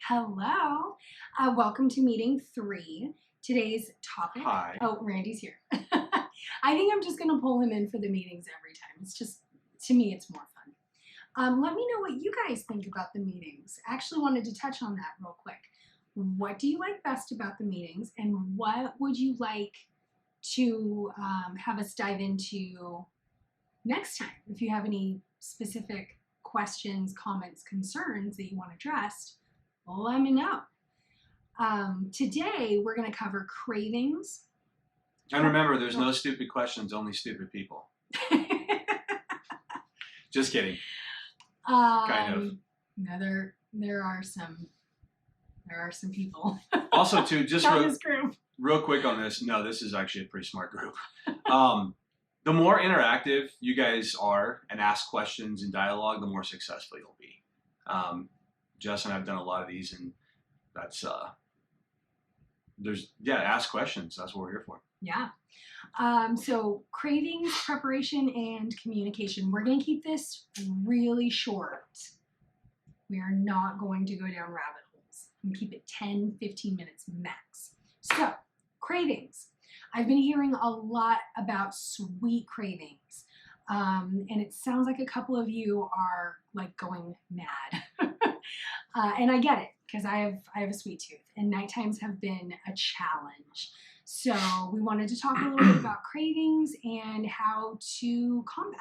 Hello. Welcome to meeting 3. Today's topic. Hi. Oh, Randy's here. I think I'm just going to pull him in for the meetings every time. It's just, to me, it's more fun. Let me know what you guys think about the meetings. I actually wanted to touch on that real quick. What do you like best about the meetings, and what would you like to have us dive into next time? If you have any specific questions, comments, concerns that you want addressed, let me know. Today, we're going to cover cravings. And remember, there's no stupid questions, only stupid people. Just kidding. Kind of. No, there are some people. Also, too, just this group. real quick on this. No, this is actually a pretty smart group. The more interactive you guys are and ask questions and dialogue, the more successful you'll be. Jess and I've done a lot of these, and that's ask questions. That's what we're here for. Yeah. So cravings, preparation, and communication. We're going to keep this really short. We are not going to go down rabbit holes. I'm going to keep it 10, 15 minutes max. So cravings. I've been hearing a lot about sweet cravings. And it sounds like a couple of you are like going mad. And I get it, because I have a sweet tooth, and night times have been a challenge. So we wanted to talk a little bit about cravings and how to combat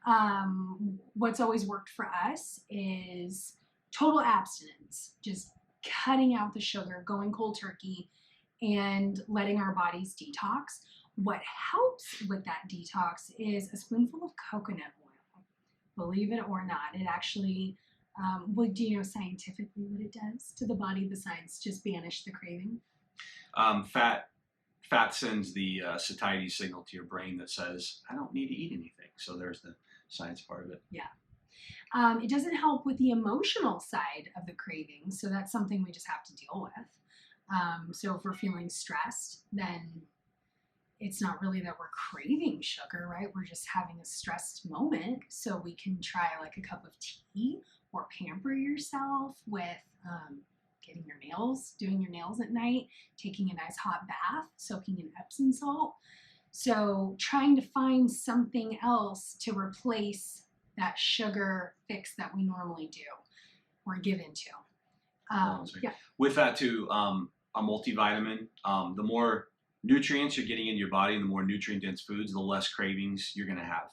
them. What's always worked for us is total abstinence, just cutting out the sugar, going cold turkey, and letting our bodies detox. What helps with that detox is a spoonful of coconut oil. Believe it or not, it actually, do you know scientifically what it does to the body besides just banish the craving? Fat sends the satiety signal to your brain that says, I don't need to eat anything. So there's the science part of it. Yeah. It doesn't help with the emotional side of the craving, so that's something we just have to deal with. So if we're feeling stressed, then it's not really that we're craving sugar, right? We're just having a stressed moment. So we can try like a cup of tea, or pamper yourself with getting your nails, doing your nails at night, taking a nice hot bath, soaking in Epsom salt. So trying to find something else to replace that sugar fix that we normally do or give into. Yeah. With that too, a multivitamin, the more nutrients you're getting into your body and the more nutrient-dense foods, the less cravings you're going to have.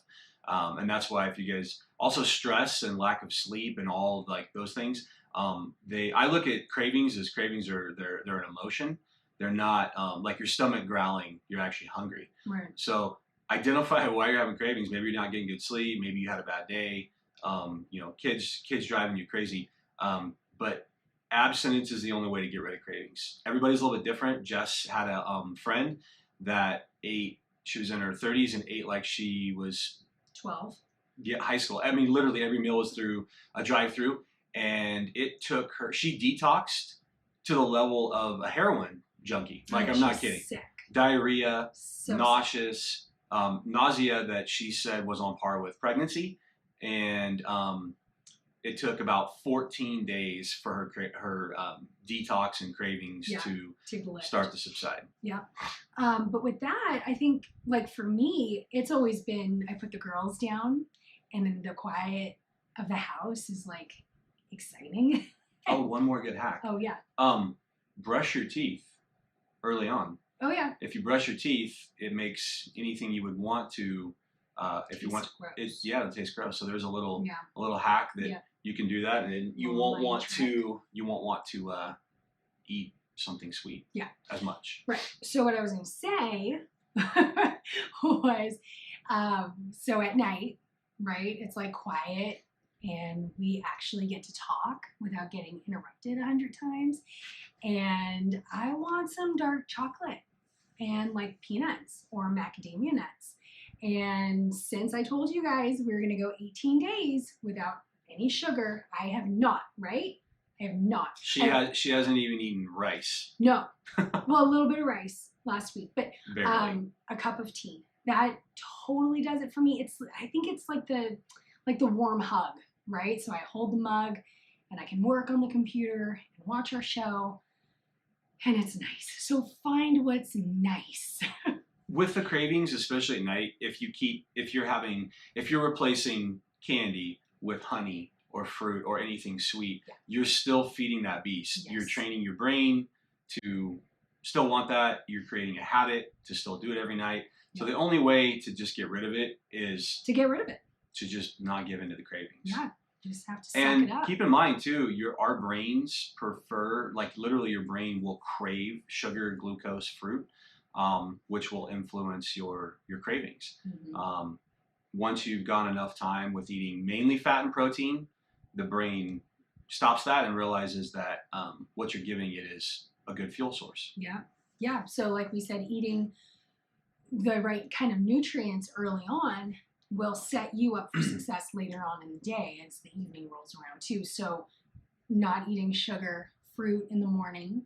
And that's why if you guys also stress and lack of sleep and all like those things, I look at cravings as they're an emotion. They're not like your stomach growling. You're actually hungry. Right. So identify why you're having cravings. Maybe you're not getting good sleep. Maybe you had a bad day. Kids driving you crazy. But abstinence is the only way to get rid of cravings. Everybody's a little bit different. Jess had a friend that ate. She was in her 30s and ate like she was 12. Yeah, high school. I mean, literally every meal was through a drive-through, and it took her. She detoxed to the level of a heroin junkie. Like, I'm not kidding. Sick. Diarrhea, So nauseous, nausea that she said was on par with pregnancy, and it took about 14 days for her detox and cravings to start to subside. Yeah. But with that, I think, like for me, it's always been, I put the girls down, and then the quiet of the house is like exciting. Oh, one more good hack. Oh, yeah. Brush your teeth early on. Oh, yeah. If you brush your teeth, it makes anything you would want to, if you want, it'll taste gross. So there's a little hack that you can do that, and then you won't want to eat something sweet. Yeah. As much. Right. So what I was going to say was, so at night, right, it's like quiet, and we actually get to talk without getting interrupted 100 times. And I want some dark chocolate and like peanuts or macadamia nuts. And since I told you guys we were going to go 18 days without any sugar, I have not, right? I have not. She hasn't even eaten rice. No. Well, a little bit of rice last week, but Barely. A cup of tea. That totally does it for me. I think it's like the warm hug, right? So I hold the mug and I can work on the computer and watch our show, and it's nice. So find what's nice. With the cravings, especially at night, if you're replacing candy with honey or fruit or anything sweet, you're still feeding that beast. Yes. You're training your brain to still want that. You're creating a habit to still do it every night. So the only way to just get rid of it is to get rid of it. To just not give into the cravings. Yeah, you just have to suck And it up. keep in mind too, our brains prefer, like literally your brain will crave sugar, glucose, fruit, which will influence your cravings. Mm-hmm. Once you've gone enough time with eating mainly fat and protein, the brain stops that and realizes that what you're giving it is a good fuel source. Yeah. Yeah. So like we said, eating the right kind of nutrients early on will set you up for success later on in the day as the evening rolls around too. So not eating sugar, fruit in the morning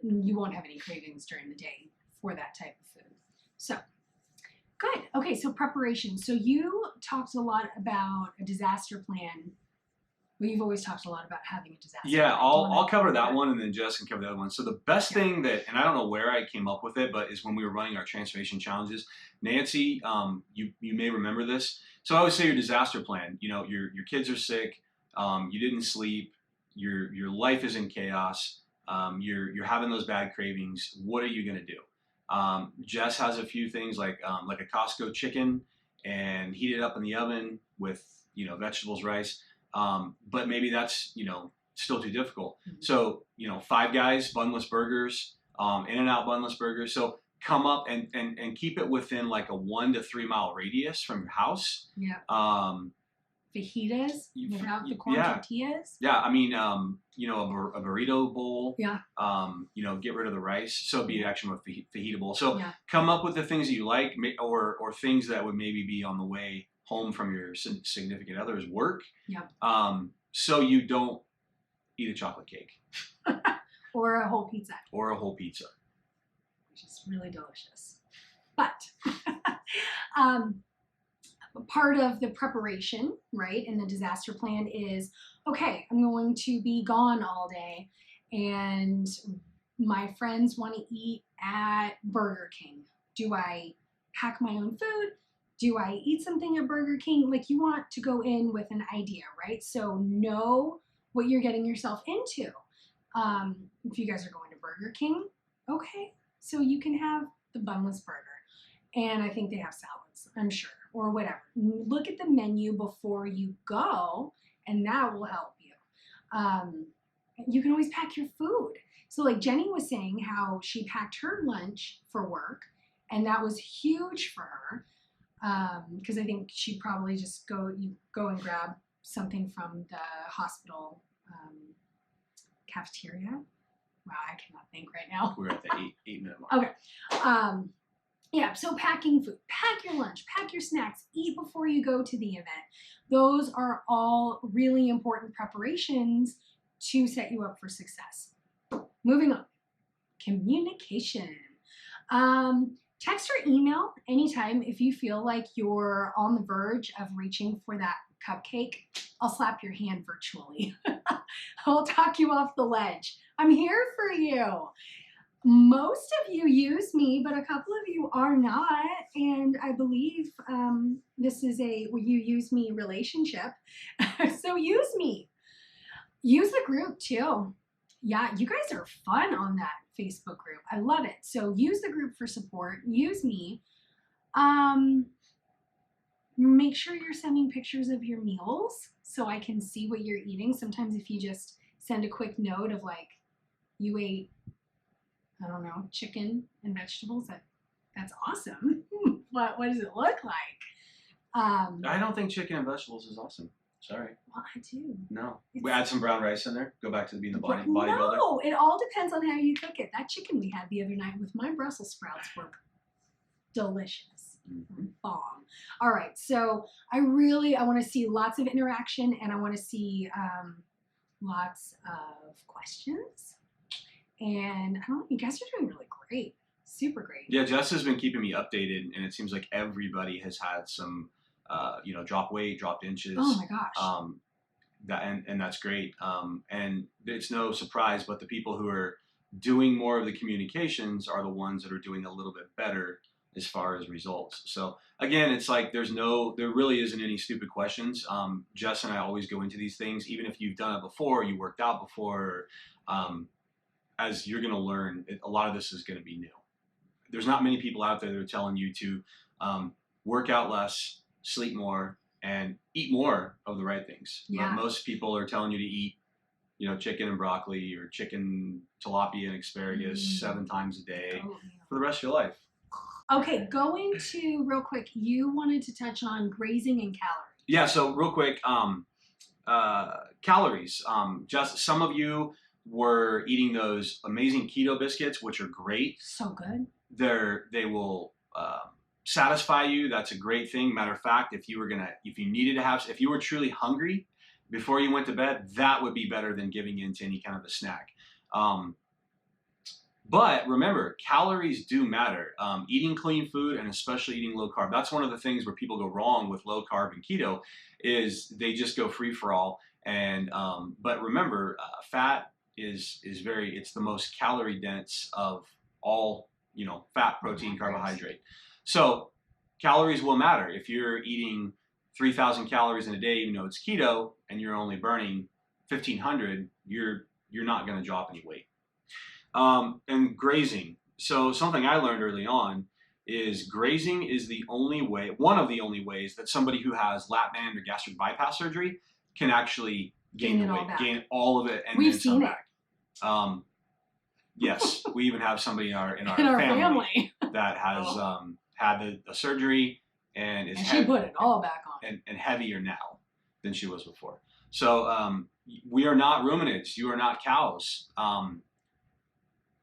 you won't have any cravings during the day for that type of food. So good. Okay, so preparation. So you talked a lot about a disaster plan. Well, you've always talked a lot about having a disaster plan. I'll cover that one, and then Jess can cover the other one. So the best thing that, and I don't know where I came up with it, but is when we were running our transformation challenges. Nancy, you may remember this. So I always say your disaster plan. You know, your kids are sick, you didn't sleep, your life is in chaos, you're having those bad cravings. What are you gonna do? Jess has a few things like a Costco chicken, and heat it up in the oven with vegetables, rice. But maybe that's still too difficult. Mm-hmm. So Five Guys bunless burgers, In-N-Out bunless burgers. So come up and keep it within like a 1 to 3 mile radius from your house. Yeah. Fajitas without the corn tortillas. Yeah, I mean a burrito bowl. Yeah. Get rid of the rice. So it'd be actually a fajita bowl. So come up with the things that you like, or things that would maybe be on the way home from your significant other's work. Yeah. So you don't eat a chocolate cake. Or a whole pizza. Which is really delicious. But part of the preparation, right, in the disaster plan is, okay, I'm going to be gone all day, and my friends want to eat at Burger King. Do I pack my own food? Do I eat something at Burger King? Like, you want to go in with an idea, right? So know what you're getting yourself into. If you guys are going to Burger King, okay, so you can have the bunless burger. And I think they have salads, I'm sure, or whatever. Look at the menu before you go, and that will help you. You can always pack your food. So like Jenny was saying how she packed her lunch for work, and that was huge for her. Because I think she'd probably just go and grab something from the hospital cafeteria. Wow, I cannot think right now. We're at the 8-minute mark. Okay. Yeah, so packing food. Pack your lunch, pack your snacks, eat before you go to the event. Those are all really important preparations to set you up for success. Moving on. Communication. Text or email anytime if you feel like you're on the verge of reaching for that cupcake. I'll slap your hand virtually. I'll talk you off the ledge. I'm here for you. Most of you use me, but a couple of you are not. And I believe this is a you use me relationship. So use me. Use the group too. Yeah, you guys are fun on that Facebook group. I love it. So use the group for support. Use me. Make sure you're sending pictures of your meals so I can see what you're eating. Sometimes if you just send a quick note of like, you ate, I don't know, chicken and vegetables, that's awesome. What does it look like? I don't think chicken and vegetables is awesome. Sorry. Well, I do. No. We add some brown rice in there. Go back to being the bodybuilder. No, it all depends on how you cook it. That chicken we had the other night with my Brussels sprouts were delicious. Mm-hmm. Bomb. All right, so I want to see lots of interaction, and I want to see lots of questions. And I don't know, you guys are doing really great. Super great. Yeah, Jess has been keeping me updated, and it seems like everybody has had some, dropped weight, dropped inches. Oh my gosh. and that's great. And it's no surprise, but the people who are doing more of the communications are the ones that are doing a little bit better as far as results. So again, it's like there really isn't any stupid questions. Jess and I always go into these things, even if you've done it before, you worked out before, as you're going to learn, a lot of this is going to be new. There's not many people out there that are telling you to work out less, sleep more, and eat more of the right things. Yeah. But most people are telling you to eat, chicken and broccoli or chicken, tilapia and asparagus 7 times a day for the rest of your life. Okay, going to real quick, you wanted to touch on grazing and calories. Yeah, so real quick, calories. Just some of you were eating those amazing keto biscuits, which are great. So good. They will satisfy you. That's a great thing. Matter of fact, if you were truly hungry before you went to bed, that would be better than giving in to any kind of a snack. But remember, calories do matter. Eating clean food and especially eating low carb. That's one of the things where people go wrong with low carb and keto is they just go free for all. And but remember, fat it's the most calorie dense of all, fat, protein, carbohydrate. So calories will matter. If you're eating 3,000 calories in a day, even though it's keto, and you're only burning 1,500, you're not going to drop any weight. And grazing. So something I learned early on is grazing is one of the only ways that somebody who has lap band or gastric bypass surgery can actually gain the weight, gain all of it, and then some back. Yes, we even have somebody in our family that has had the surgery and she put it all back on and heavier now than she was before. So we are not ruminants. You are not cows.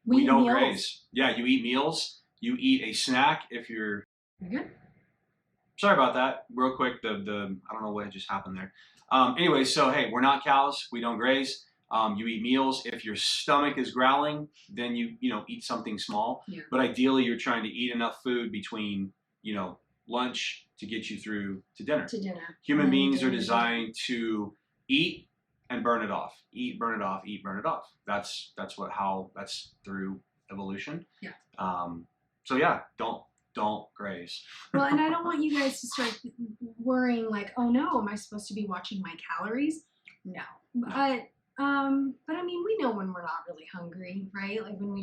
We don't graze. Yeah, you eat meals. You eat a snack if you're. You're good. Sorry about that. Real quick, I don't know what just happened there. Anyway, so hey, we're not cows. We don't graze. You eat meals. If your stomach is growling, then you eat something small. Yeah. But ideally, you're trying to eat enough food between lunch to get you through to dinner. Human beings are designed to eat and burn it off. Eat, burn it off. Eat, burn it off. That's through evolution. Yeah. So yeah, don't graze. Well, and I don't want you guys to start worrying like, oh no, am I supposed to be watching my calories? No. But I mean, we know when we're not really hungry, right? Like when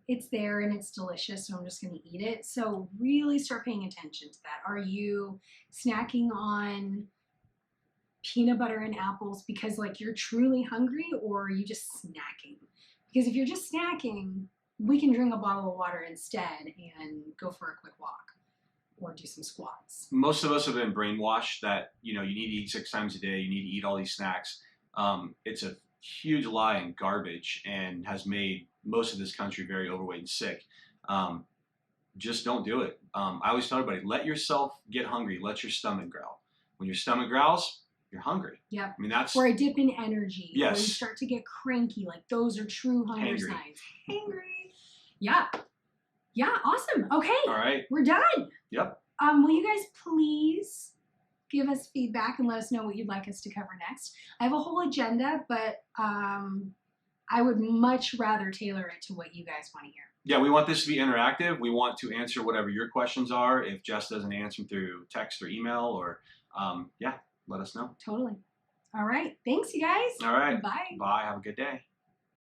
it's there and it's delicious, so I'm just going to eat it. So really start paying attention to that. Are you snacking on peanut butter and apples because like you're truly hungry, or are you just snacking? Because if you're just snacking, we can drink a bottle of water instead and go for a quick walk or do some squats. Most of us have been brainwashed that you need to eat 6 times a day, you need to eat all these snacks. It's a huge lie and garbage, and has made most of this country very overweight and sick. Just don't do it. I always tell everybody, let yourself get hungry, let your stomach growl. When your stomach growls, you're hungry. Yeah. I mean, that's or a dip in energy. Yes. Or you start to get cranky. Like those are true hunger Hangry. signs. Hangry. Yeah. Yeah. Awesome. Okay. All right. We're done. Yep. Will you guys please give us feedback and let us know what you'd like us to cover next? I have a whole agenda, but I would much rather tailor it to what you guys want to hear. Yeah, we want this to be interactive. We want to answer whatever your questions are. If Jess doesn't answer them through text or email, or let us know. Totally. All right. Thanks, you guys. All right. Bye. Bye. Have a good day.